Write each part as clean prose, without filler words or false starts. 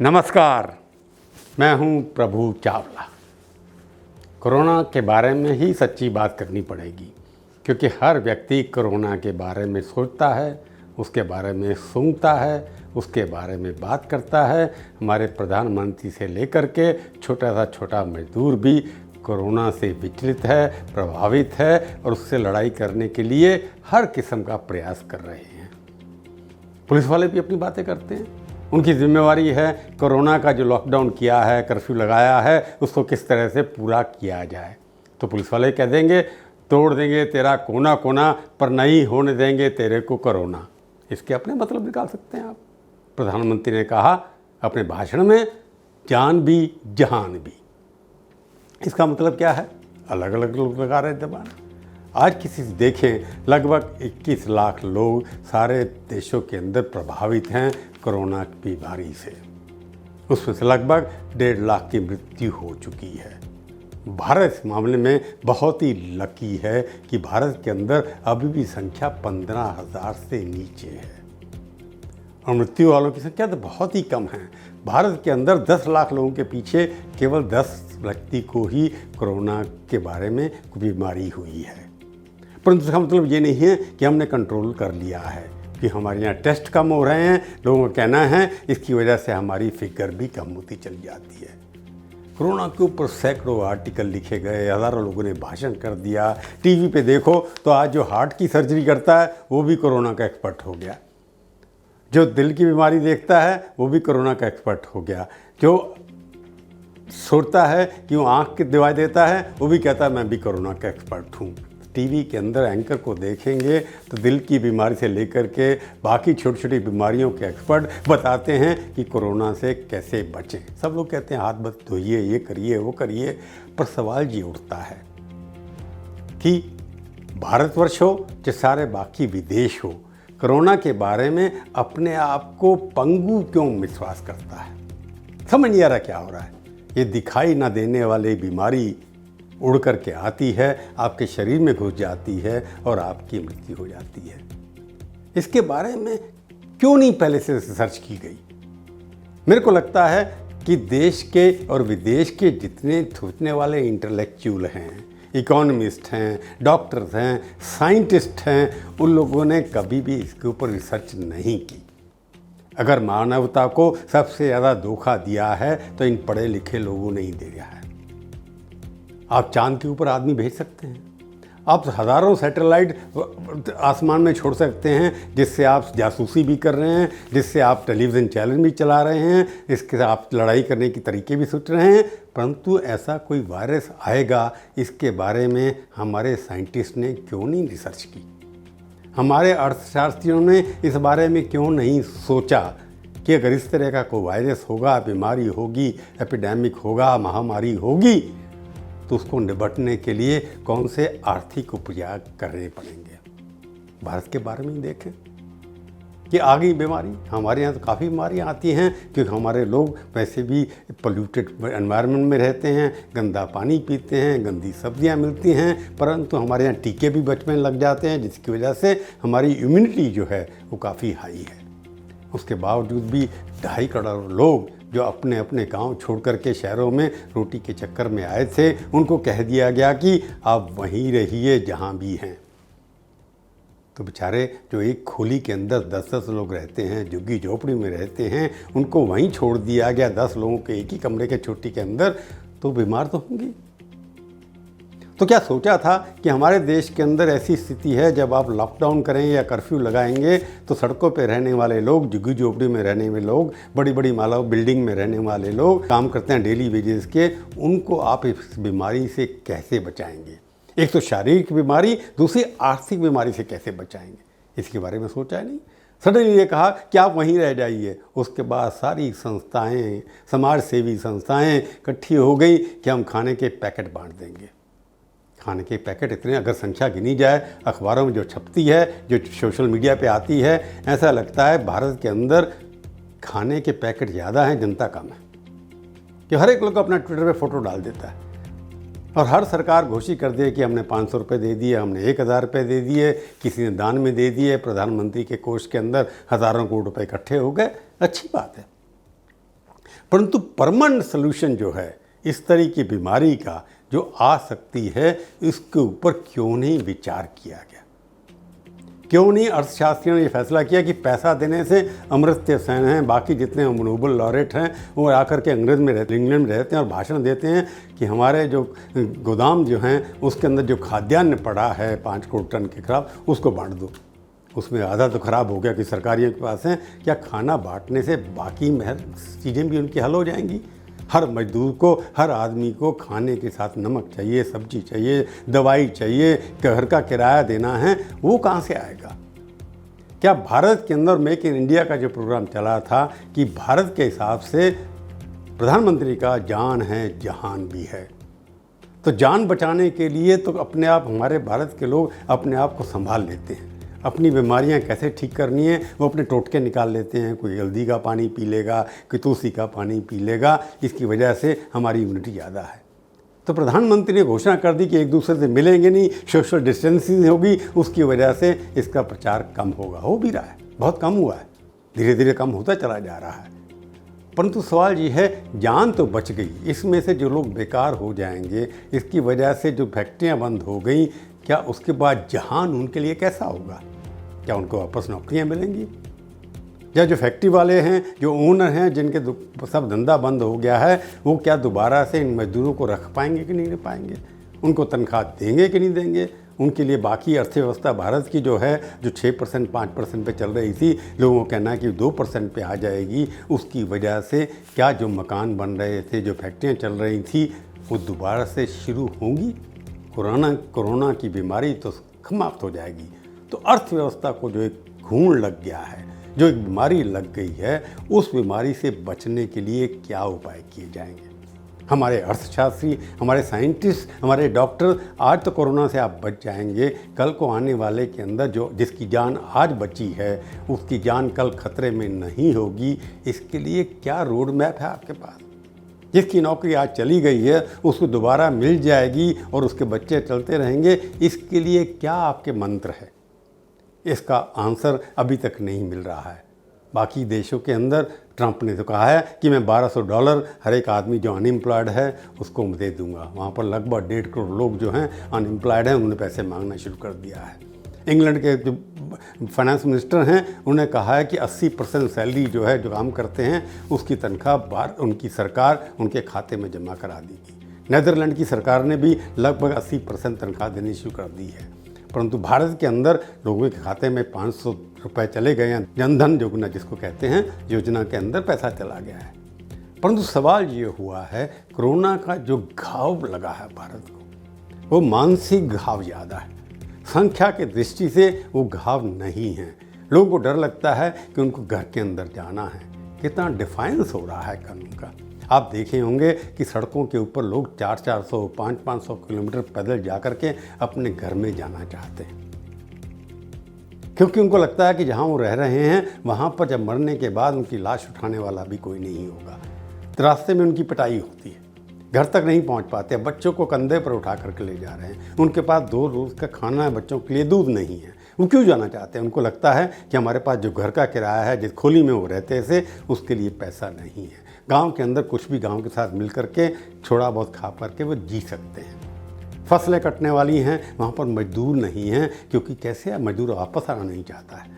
नमस्कार, मैं हूं प्रभु चावला। कोरोना के बारे में ही सच्ची बात करनी पड़ेगी, क्योंकि हर व्यक्ति कोरोना के बारे में सोचता है, उसके बारे में सुनता है, उसके बारे में बात करता है। हमारे प्रधानमंत्री से लेकर के छोटा मजदूर भी कोरोना से विचलित है, प्रभावित है और उससे लड़ाई करने के लिए हर किस्म का प्रयास कर रहे हैं। पुलिस वाले भी अपनी बातें करते हैं। उनकी जिम्मेवारी है कोरोना का जो लॉकडाउन किया है, कर्फ्यू लगाया है, उसको किस तरह से पूरा किया जाए। तो पुलिस वाले कह देंगे तोड़ देंगे तेरा कोना कोना, पर नहीं होने देंगे तेरे को कोरोना। इसके अपने मतलब निकाल सकते हैं आप। प्रधानमंत्री ने कहा अपने भाषण में, जान भी जहान भी। इसका मतलब क्या है? अलग अलग लोग लगा रहे थे बात। आज किसी से देखें, लगभग 21 लाख लोग सारे देशों के अंदर प्रभावित हैं कोरोना की बीमारी से। उसमें से लगभग 1.5 लाख की मृत्यु हो चुकी है। भारत इस मामले में बहुत ही लकी है कि भारत के अंदर अभी भी संख्या 15,000 से नीचे है और मृत्यु वालों की संख्या तो बहुत ही कम है। भारत के अंदर 10 लाख लोगों के पीछे केवल 10 व्यक्ति को ही कोरोना के बारे में बीमारी हुई है। परंतु इसका मतलब ये नहीं है कि हमने कंट्रोल कर लिया है, कि हमारे यहाँ टेस्ट कम हो रहे हैं। लोगों का कहना है इसकी वजह से हमारी फिगर भी कम होती चली जाती है। कोरोना के ऊपर सैकड़ों आर्टिकल लिखे गए, हज़ारों लोगों ने भाषण कर दिया। टीवी पे देखो तो आज जो हार्ट की सर्जरी करता है वो भी कोरोना का एक्सपर्ट हो गया। जो दिल की बीमारी देखता है वो भी कोरोना का एक्सपर्ट हो गया। जो सोचता है कि वो आँख की दवाई देता है वो भी कहता है मैं भी कोरोना का एक्सपर्ट हूँ। टीवी के अंदर एंकर को देखेंगे तो दिल की बीमारी से लेकर के बाकी छोटी छोटी बीमारियों के एक्सपर्ट बताते हैं कि कोरोना से कैसे बचें। सब लोग कहते हैं हाथ मत धोइए, ये करिए, वो करिए, पर सवाल ये उठता है कि भारतवर्ष हो चाहे सारे बाकी विदेश हो, कोरोना के बारे में अपने आप को पंगु क्यों विश्वास करता है? समझ नहीं आ रहा क्या हो रहा है। ये दिखाई ना देने वाली बीमारी उड़ कर के आती है, आपके शरीर में घुस जाती है और आपकी मृत्यु हो जाती है। इसके बारे में क्यों नहीं पहले से रिसर्च की गई? मेरे को लगता है कि देश के और विदेश के जितने सोचने वाले इंटेलेक्चुअल हैं, इकोनॉमिस्ट हैं, डॉक्टर्स हैं, साइंटिस्ट हैं, उन लोगों ने कभी भी इसके ऊपर रिसर्च नहीं की। अगर मानवता को सबसे ज़्यादा धोखा दिया है तो इन पढ़े लिखे लोगों ने ही दिया है। आप चांद के ऊपर आदमी भेज सकते हैं, आप हज़ारों सैटेलाइट आसमान में छोड़ सकते हैं, जिससे आप जासूसी भी कर रहे हैं, जिससे आप टेलीविज़न चैनल भी चला रहे हैं, इसके आप लड़ाई करने के तरीके भी सोच रहे हैं। परंतु ऐसा कोई वायरस आएगा, इसके बारे में हमारे साइंटिस्ट ने क्यों नहीं रिसर्च की? हमारे अर्थशास्त्रियों ने इस बारे में क्यों नहीं सोचा कि अगर इस तरह का कोई वायरस होगा, बीमारी होगी, एपिडेमिक होगा, महामारी होगी, तो उसको निपटने के लिए कौन से आर्थिक उपाय करने पड़ेंगे? भारत के बारे में देखें कि आ गई बीमारी। हमारे यहाँ तो काफ़ी बीमारियाँ आती हैं, क्योंकि हमारे लोग वैसे भी पोल्यूटेड एनवायरनमेंट में रहते हैं, गंदा पानी पीते हैं, गंदी सब्जियाँ मिलती हैं, परंतु हमारे यहाँ टीके भी बचपन लग जाते हैं, जिसकी वजह से हमारी इम्यूनिटी जो है वो काफ़ी हाई है। उसके बावजूद भी 2.5 करोड़ लोग जो अपने अपने गांव छोड़ कर के शहरों में रोटी के चक्कर में आए थे, उनको कह दिया गया कि आप वहीं रहिए जहां भी हैं। तो बेचारे जो एक खोली के अंदर 10-10 लोग रहते हैं, झुग्गी झोपड़ी में रहते हैं, उनको वहीं छोड़ दिया गया 10 लोगों के एक ही कमरे के छोटी के अंदर, तो बीमार तो होंगे। तो क्या सोचा था कि हमारे देश के अंदर ऐसी स्थिति है जब आप लॉकडाउन करेंगे या कर्फ्यू लगाएंगे तो सड़कों पे रहने वाले लोग, झुग्गी झोपड़ी में रहने वाले लोग, बड़ी बड़ी मालाओं बिल्डिंग में रहने वाले लोग, काम करते हैं डेली वेजेस के, उनको आप इस बीमारी से कैसे बचाएंगे? एक तो शारीरिक बीमारी, दूसरी आर्थिक बीमारी से कैसे बचाएंगे? इसके बारे में सोचा नहीं। सडनली ये कहा कि आप वहीं रह जाइए। उसके बाद सारी संस्थाएं, समाज सेवी संस्थाएं इकट्ठी हो गई कि हम खाने के पैकेट बांट देंगे। खाने के पैकेट इतने, अगर संख्या गिनी जाए, अखबारों में जो छपती है, जो सोशल मीडिया पे आती है, ऐसा लगता है भारत के अंदर खाने के पैकेट ज़्यादा हैं, जनता कम है। कि हर एक लोग अपना ट्विटर पे फ़ोटो डाल देता है और हर सरकार घोषित कर दे कि हमने 500 रुपये दे दिए, हमने 1000 रुपये दे दिए, किसी ने दान में दे दिए, प्रधानमंत्री के कोष के अंदर हज़ारों करोड़ रुपये इकट्ठे हो गए। अच्छी बात है। परंतु परमानेंट सोल्यूशन जो है इस तरह की बीमारी का जो आ सकती है, इसके ऊपर क्यों नहीं विचार किया गया? क्यों नहीं अर्थशास्त्रियों ने ये फैसला किया कि पैसा देने से अमर्त्य सेन हैं, बाकी जितने नोबेल लॉरेट हैं, वो आकर के इंग्लैंड में रहते हैं और भाषण देते हैं कि हमारे जो गोदाम जो हैं उसके अंदर जो खाद्यान्न पड़ा है 5 करोड़ टन के खिलाफ, उसको बांट दो। उसमें आधा तो ख़राब हो गया कि सरकारियों के पास हैं, क्या खाना बांटने से बाकी चीज़ें भी उनकी हल हो जाएंगी? हर मजदूर को, हर आदमी को खाने के साथ नमक चाहिए, सब्जी चाहिए, दवाई चाहिए, घर का किराया देना है, वो कहाँ से आएगा? क्या भारत के अंदर मेक इन इंडिया का जो प्रोग्राम चला था कि भारत के हिसाब से प्रधानमंत्री का जान है जहान भी है, तो जान बचाने के लिए तो अपने आप हमारे भारत के लोग अपने आप को संभाल लेते हैं। अपनी बीमारियां कैसे ठीक करनी है वो अपने टोटके निकाल लेते हैं। कोई हल्दी का पानी पी लेगा, कोई तुलसी का पानी पी लेगा, इसकी वजह से हमारी इम्यूनिटी ज़्यादा है। तो प्रधानमंत्री ने घोषणा कर दी कि एक दूसरे से मिलेंगे नहीं, सोशल डिस्टेंसिंग होगी, उसकी वजह से इसका प्रचार कम होगा। हो भी रहा है, बहुत कम हुआ है, धीरे धीरे कम होता चला जा रहा है। परंतु सवाल ये है, जान तो बच गई, इसमें से जो लोग बेकार हो जाएंगे, इसकी वजह से जो फैक्ट्रियाँ बंद हो गई, क्या उसके बाद जहान उनके लिए कैसा होगा? क्या उनको वापस नौकरियां मिलेंगी? या जो फैक्ट्री वाले हैं, जो ओनर हैं, जिनके सब धंधा बंद हो गया है, वो क्या दोबारा से इन मजदूरों को रख पाएंगे कि नहीं रख पाएंगे? उनको तनख्वाह देंगे कि नहीं देंगे? उनके लिए बाकी अर्थव्यवस्था भारत की जो है, जो 6% 5% पे चल रही थी, लोगों का कहना है कि 2% पे आ जाएगी, उसकी वजह से क्या जो मकान बन रहे थे, जो फैक्ट्रियाँ चल रही थी, वो दोबारा से शुरू होंगी? कोरोना की बीमारी तो समाप्त हो जाएगी। तो अर्थव्यवस्था को जो एक घूण लग गया है, जो एक बीमारी लग गई है, उस बीमारी से बचने के लिए क्या उपाय किए जाएंगे? हमारे अर्थशास्त्री, हमारे साइंटिस्ट, हमारे डॉक्टर, आज तो कोरोना से आप बच जाएंगे, कल को आने वाले के अंदर जो जिसकी जान आज बची है, उसकी जान कल खतरे में नहीं होगी। इसके लिए क्या रोड मैप है आपके पास? जिसकी नौकरी आज चली गई है उसको दोबारा मिल जाएगी और उसके बच्चे चलते रहेंगे, इसके लिए क्या आपके मंत्र है? इसका आंसर अभी तक नहीं मिल रहा है। बाकी देशों के अंदर ट्रंप ने तो कहा है कि मैं $1200 हर एक आदमी जो अनएम्प्लॉयड है उसको दे दूंगा। वहाँ पर लगभग 1.5 करोड़ लोग जो हैं अनएम्प्लॉयड हैं, उन्होंने पैसे मांगना शुरू कर दिया है। इंग्लैंड के जो फाइनेंस मिनिस्टर हैं उन्होंने कहा है कि 80% सैलरी जो है, जो काम करते हैं, उसकी तनख्वाह उनकी सरकार उनके खाते में जमा करा देगी। नीदरलैंड की सरकार ने भी लगभग 80% तनख्वाह देनी शुरू कर दी है। परंतु भारत के अंदर लोगों के खाते में 500 रुपये चले गए हैं, जनधन योजना जिसको कहते हैं, योजना के अंदर पैसा चला गया है। परंतु सवाल ये हुआ है, कोरोना का जो घाव लगा है भारत को, वो मानसिक घाव ज़्यादा है, संख्या के दृष्टि से वो घाव नहीं है। लोगों को डर लगता है कि उनको घर के अंदर जाना है। कितना डिफाइंस हो रहा है कानून का। आप देखे होंगे कि सड़कों के ऊपर लोग 400-400, 500-500 किलोमीटर पैदल जा कर के अपने घर में जाना चाहते हैं, क्योंकि उनको लगता है कि जहाँ वो रह रहे हैं वहाँ पर जब मरने के बाद उनकी लाश उठाने वाला भी कोई नहीं होगा। तो रास्ते में उनकी पिटाई होती है, घर तक नहीं पहुँच पाते, बच्चों को कंधे पर उठा करके ले जा रहे हैं, उनके पास 2 रोज़ का खाना है, बच्चों के लिए दूध नहीं है। वो क्यों जाना चाहते हैं? उनको लगता है कि हमारे पास जो घर का किराया है, जिस खोली में वो रहते थे, उसके लिए पैसा नहीं है। गांव के अंदर कुछ भी गांव के साथ मिल करके थोड़ा बहुत खा करके वो जी सकते हैं। फसलें कटने वाली हैं, वहाँ पर मजदूर नहीं हैं, क्योंकि कैसे मजदूर वापस आना नहीं चाहता है।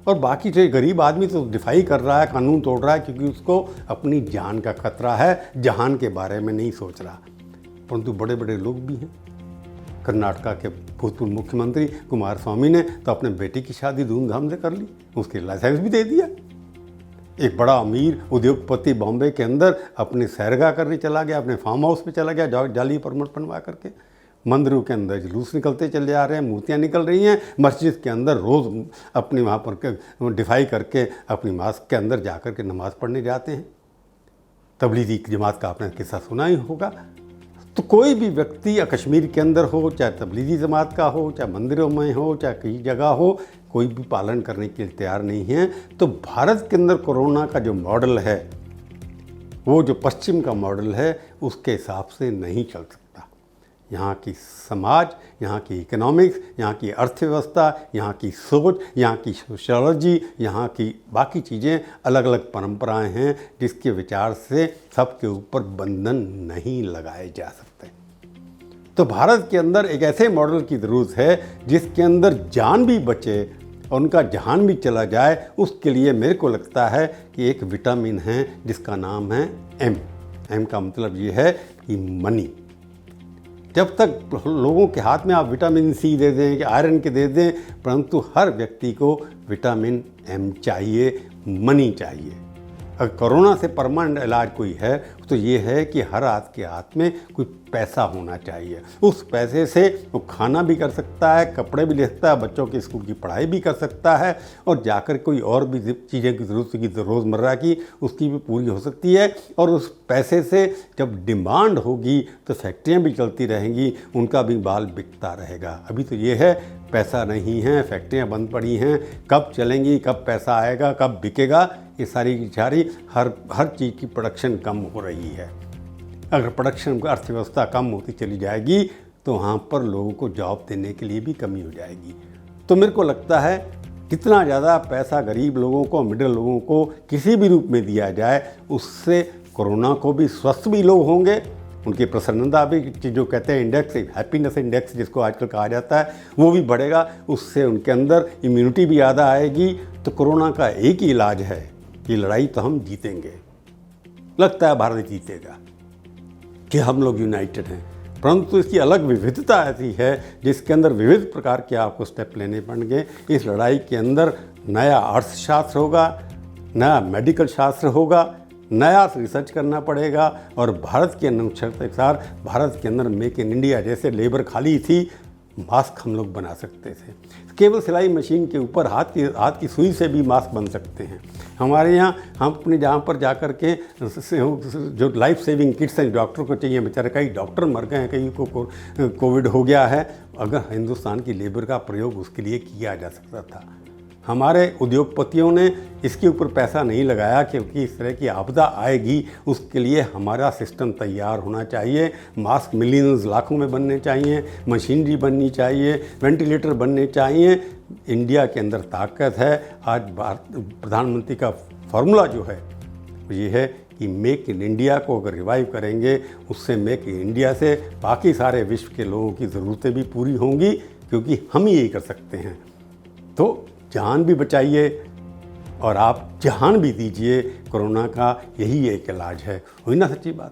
और बाकी जो गरीब आदमी तो डिफाई कर रहा है, कानून तोड़ रहा है, क्योंकि उसको अपनी जान का खतरा है, जहान के बारे में नहीं सोच रहा। परंतु बड़े बड़े लोग भी हैं। कर्नाटका के भूतपूर्व मुख्यमंत्री कुमारस्वामी ने तो अपने बेटी की शादी धूमधाम से कर ली, उसके लाइसेंस भी दे दिया। एक बड़ा अमीर उद्योगपति बॉम्बे के अंदर अपनी सैरगाह करने चला गया, अपने फार्म हाउस पे चला गया, जाली परमिट बनवा करके। मंदिरों के अंदर जुलूस निकलते चले जा रहे हैं, मूर्तियाँ निकल रही हैं। मस्जिद के अंदर रोज़ अपनी वहाँ पर डिफाई करके अपनी मस्जिद के अंदर जा कर के नमाज़ पढ़ने जाते हैं। तबलीगी जमात का आपने किस्सा सुना ही होगा। तो कोई भी व्यक्ति या कश्मीर के अंदर हो, चाहे तबलीगी जमात का हो, चाहे मंदिरों में हो, चाहे कई जगह हो, कोई भी पालन करने के लिए तैयार नहीं है। तो भारत के अंदर कोरोना का जो मॉडल है, वो जो पश्चिम का मॉडल है, उसके हिसाब से नहीं चल सकता। यहाँ की समाज, यहाँ की इकोनॉमिक्स, यहाँ की अर्थव्यवस्था, यहाँ की सोच, यहाँ की सोशियोलॉजी, यहाँ की बाकी चीज़ें, अलग अलग परंपराएं हैं जिसके विचार से सबके ऊपर बंधन नहीं लगाए जा सकते। तो भारत के अंदर एक ऐसे मॉडल की ज़रूरत है जिसके अंदर जान भी बचे और उनका जहान भी चला जाए। उसके लिए मेरे को लगता है कि एक विटामिन है जिसका नाम है एम। एम का मतलब ये है कि मनी। जब तक लोगों के हाथ में आप विटामिन सी दे दें कि आयरन के दे दें, परंतु हर व्यक्ति को विटामिन एम चाहिए, मनी चाहिए। अगर कोरोना से परमानेंट इलाज कोई है तो ये है कि हर आदमी के हाथ में कोई पैसा होना चाहिए। उस पैसे से वो खाना भी कर सकता है, कपड़े भी ले सकता है, बच्चों की स्कूल की पढ़ाई भी कर सकता है और जाकर कोई और भी चीज़ें की ज़रूरत की रोज़मर्रा की उसकी भी पूरी हो सकती है। और उस पैसे से जब डिमांड होगी तो फैक्ट्रियाँ भी चलती रहेंगी, उनका भी माल बिकता रहेगा। अभी तो ये है पैसा नहीं है, फैक्ट्रियाँ बंद पड़ी हैं, कब चलेंगी, कब पैसा आएगा, कब बिकेगा, ये सारी की सारी हर चीज़ की प्रोडक्शन कम हो रही है। अगर प्रोडक्शन की अर्थव्यवस्था कम होती चली जाएगी तो वहाँ पर लोगों को जॉब देने के लिए भी कमी हो जाएगी। तो मेरे को लगता है कितना ज़्यादा पैसा गरीब लोगों को, मिडिल लोगों को किसी भी रूप में दिया जाए, उससे कोरोना को भी स्वस्थ भी लोग होंगे, उनकी प्रसन्नता भी, जो कहते हैं इंडेक्स, हैप्पीनेस इंडेक्स जिसको आजकल कहा जाता है, वो भी बढ़ेगा। उससे उनके अंदर इम्यूनिटी भी ज़्यादा आएगी। तो कोरोना का एक ही इलाज है, ये लड़ाई तो हम जीतेंगे। लगता है भारत जीतेगा कि हम लोग यूनाइटेड हैं, परंतु इसकी अलग विविधता ऐसी है जिसके अंदर विविध प्रकार के आपको स्टेप लेने पड़ेंगे। इस लड़ाई के अंदर नया अर्थशास्त्र होगा, नया मेडिकल शास्त्र होगा, नया रिसर्च करना पड़ेगा। और भारत के अनुसार भारत के अंदर मेक इन इंडिया जैसे लेबर खाली थी, मास्क हम लोग बना सकते थे। केवल सिलाई मशीन के ऊपर हाथ की सुई से भी मास्क बन सकते हैं। हमारे यहाँ हम अपने जहाँ पर जाकर के जो लाइफ सेविंग किट्स हैं डॉक्टर को चाहिए, बेचारे कई डॉक्टर मर गए हैं, कई को कोविड हो गया है। अगर हिंदुस्तान की लेबर का प्रयोग उसके लिए किया जा सकता था। हमारे उद्योगपतियों ने इसके ऊपर पैसा नहीं लगाया क्योंकि इस तरह की आपदा आएगी, उसके लिए हमारा सिस्टम तैयार होना चाहिए। मास्क मिलियंस लाखों में बनने चाहिए, मशीनरी बननी चाहिए, वेंटिलेटर बनने चाहिए। इंडिया के अंदर ताकत है। आज प्रधानमंत्री का फॉर्मूला जो है ये है कि मेक इन इंडिया को अगर रिवाइव करेंगे, उससे मेक इन इंडिया से बाकी सारे विश्व के लोगों की ज़रूरतें भी पूरी होंगी, क्योंकि हम ही यही कर सकते हैं। तो जान भी बचाइए और आप जहान भी दीजिए। कोरोना का यही एक इलाज है। हुई ना सच्ची बात।